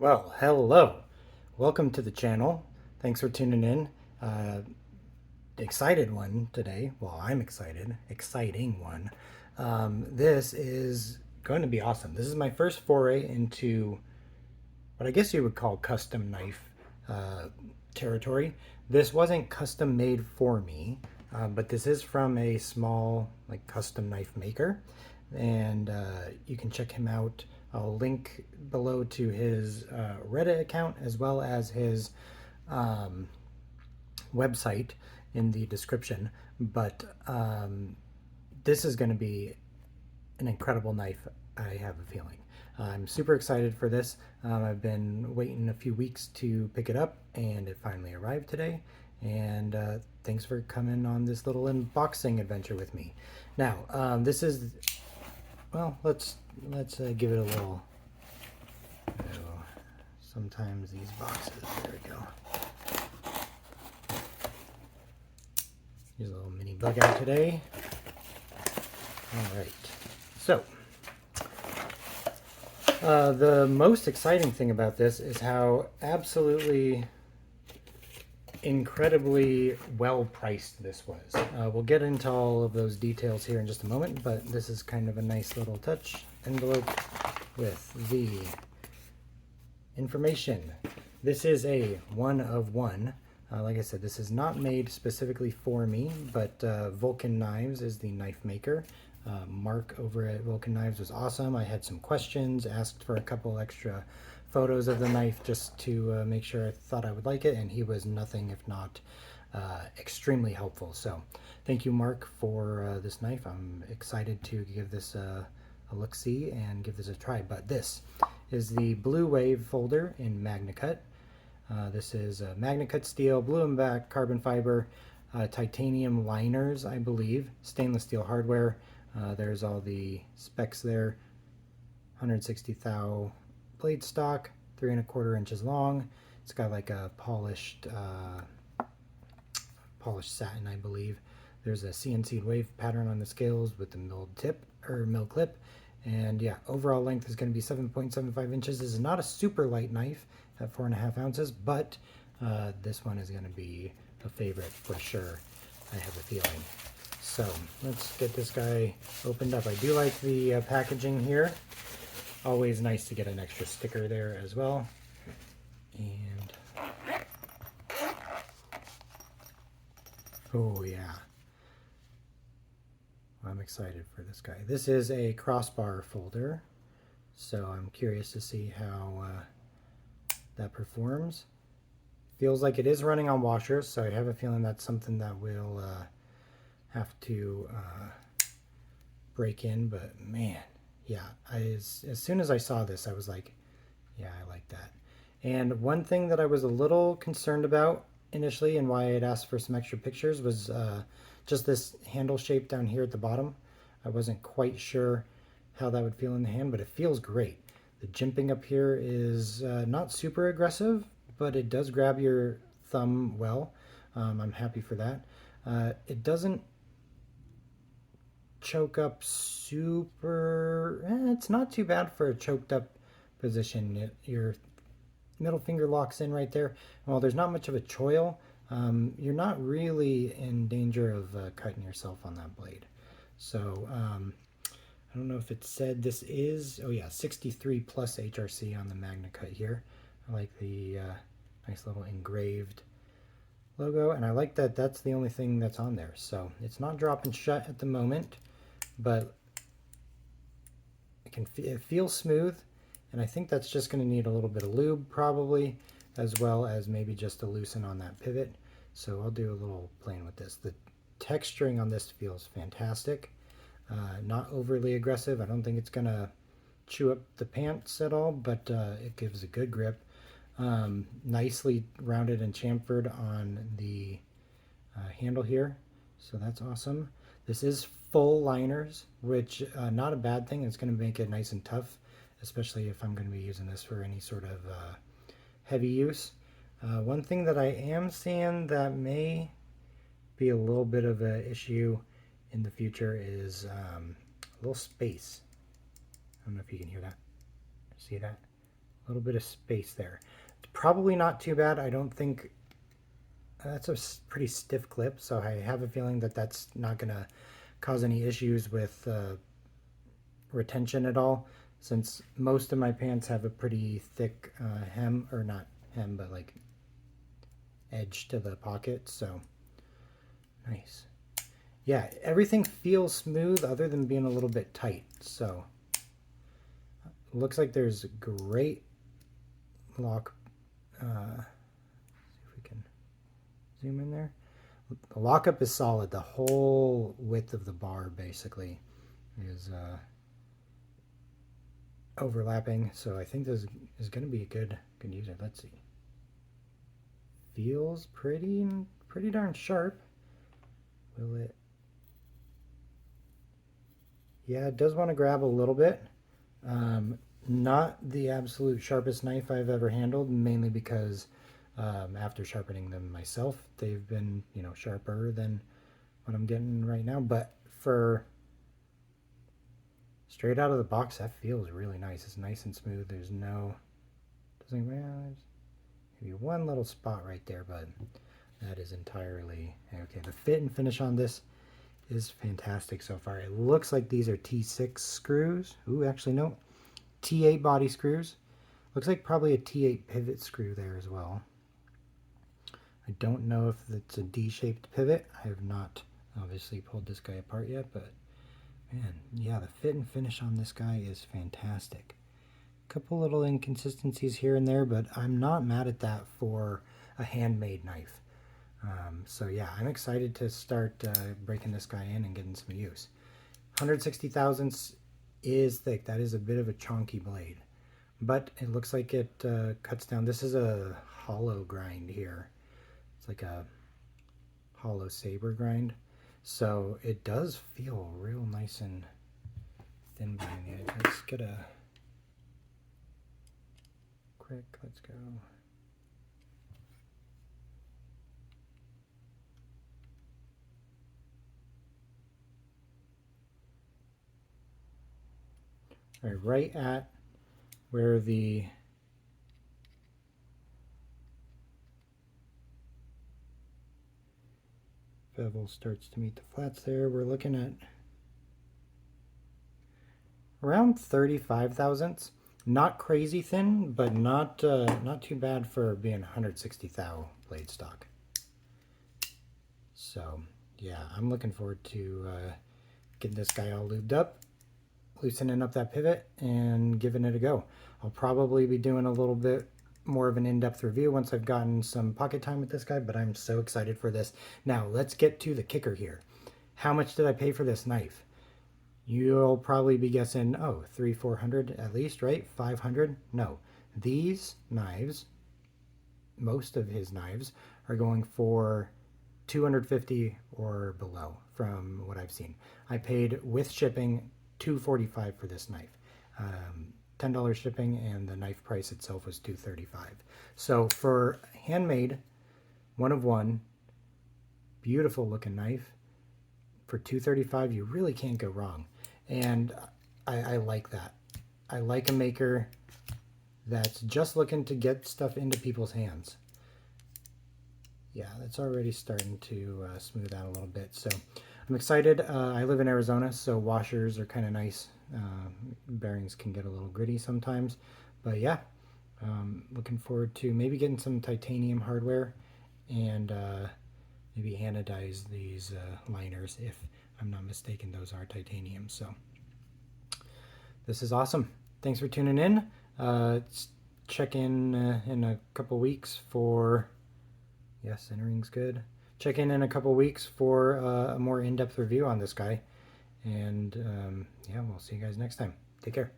Well, hello. Welcome to the channel. Thanks for tuning in. Uh, Excited one today. Well, I'm excited. Exciting one. This is going to be awesome. This is my first foray into what I guess you would call custom knife uh, territory. This wasn't custom made for me, but this is from a small, like, custom knife maker, and you can check him out. I'll link below to his Reddit account as well as his um, website in the description. But this is going to be an incredible knife, I have a feeling. I'm super excited for this. I've been waiting a few weeks to pick it up, and it finally arrived today. And thanks for coming on this little unboxing adventure with me. Now, this is, well, let's give it a little. Oh, sometimes these boxes. There we go. Here's a little mini bug out today. All right. So, the most exciting thing about this is how absolutely incredibly well priced this was. We'll get into all of those details here in just a moment, but this is kind of a nice little touch envelope with the information. This is a one of one. Like I said, this is not made specifically for me, but Vulcan Knives is the knife maker. Mark over at Vulcan Knives was awesome. I had some questions, asked for a couple extra photos of the knife just to make sure I thought I would like it, and he was nothing if not extremely helpful. So thank you, Mark, for this knife. I'm excited to give this a look-see and give this a try. But this is the Blue Wave folder in Magnacut. This is Magnacut steel, blue and black carbon fiber, titanium liners, I believe, stainless steel hardware. There's all the specs there. 160 thou blade stock, 3¼ inches long. It's got like a polished satin, I believe. There's a CNC'd wave pattern on the scales with the milled tip or mill clip. And yeah, overall length is going to be 7.75 inches. This is not a super light knife at 4.5 ounces, but this one is going to be a favorite for sure, I have a feeling. So let's get this guy opened up. I do like the packaging here. Always nice to get an extra sticker there as well. And oh yeah, I'm excited for this guy. This is a crossbar folder, so I'm curious to see how that performs. Feels like it is running on washers, so I have a feeling that's something that will have to break in, but man, yeah, as soon as I saw this, I was like, yeah, I like that. And one thing that I was a little concerned about initially and why I had asked for some extra pictures was just this handle shape down here at the bottom. I wasn't quite sure how that would feel in the hand, but it feels great. The jimping up here is not super aggressive, but it does grab your thumb well. I'm happy for that. It doesn't choke up super. It's not too bad for a choked up position. Your middle finger locks in right there. Well, there's not much of a choil. You're not really in danger of cutting yourself on that blade. So I don't know if it said this is, oh yeah, 63 plus HRC on the Magnacut here. I like the nice little engraved logo, and I like that that's the only thing that's on there. So it's not dropping shut at the moment, but it feels smooth, and I think that's just going to need a little bit of lube probably, as well as maybe just to loosen on that pivot. So I'll do a little playing with this. The texturing on this feels fantastic. Not overly aggressive. I don't think it's going to chew up the pants at all, but it gives a good grip. Nicely rounded and chamfered on the handle here, so that's awesome. This is full liners, which not a bad thing. It's going to make it nice and tough, especially if I'm going to be using this for any sort of heavy use. One thing that I am seeing that may be a little bit of an issue in the future is a little space. I don't know if you can hear that, see that? A little bit of space there. It's probably not too bad. I don't think that's a pretty stiff clip, so I have a feeling that that's not going to cause any issues with retention at all, since most of my pants have a pretty thick hem, or not hem, but like edge to the pocket. So nice. Yeah, everything feels smooth other than being a little bit tight. So looks like there's great lock. See if we can zoom in there. The lockup is solid. The whole width of the bar basically is overlapping. So I think this is going to be a good user. Let's see. Feels pretty darn sharp. Will it? Yeah, it does want to grab a little bit. Not the absolute sharpest knife I've ever handled, mainly because after sharpening them myself, they've been, sharper than what I'm getting right now. But for straight out of the box, that feels really nice. It's nice and smooth. There's no, doesn't, well, there's maybe one little spot right there, but that is entirely okay. The fit and finish on this is fantastic so far. It looks like these are T6 screws. Ooh, actually no, T8 body screws. Looks like probably a T8 pivot screw there as well. I don't know if it's a D-shaped pivot. I have not obviously pulled this guy apart yet, but man, yeah, the fit and finish on this guy is fantastic. A couple little inconsistencies here and there, but I'm not mad at that for a handmade knife. So yeah, I'm excited to start breaking this guy in and getting some use. 160 thousandths is thick. That is a bit of a chonky blade, but it looks like it cuts down. This is a hollow grind here. It's like a hollow saber grind. So it does feel real nice and thin behind the edge. Let's get a quick, let's go. All right, right at where the bevel starts to meet the flats there, we're looking at around 35 thousandths. Not crazy thin, but not too bad for being 160 thou blade stock. So yeah, I'm looking forward to getting this guy all lubed up, loosening up that pivot, and giving it a go. I'll probably be doing a little bit more of an in-depth review once I've gotten some pocket time with this guy, but I'm so excited for this. Now let's get to the kicker here. How much did I pay for this knife? You'll probably be guessing, oh, 300-400 at least, right? 500? No. These knives, most of his knives, are going for 250 or below from what I've seen. I paid with shipping $245 for this knife. $10 shipping, and the knife price itself was $235. So for handmade, one of one, beautiful looking knife, for $235, you really can't go wrong. And I like that. I like a maker that's just looking to get stuff into people's hands. Yeah, that's already starting to smooth out a little bit. So I'm excited. I live in Arizona, so washers are kind of nice. Bearings can get a little gritty sometimes. But yeah, looking forward to maybe getting some titanium hardware and maybe anodize these liners. If I'm not mistaken, those are titanium. So this is awesome. Thanks for tuning in. Check in a couple weeks for... Yes, centering's good. Check in a couple weeks for a more in-depth review on this guy. And yeah, we'll see you guys next time. Take care.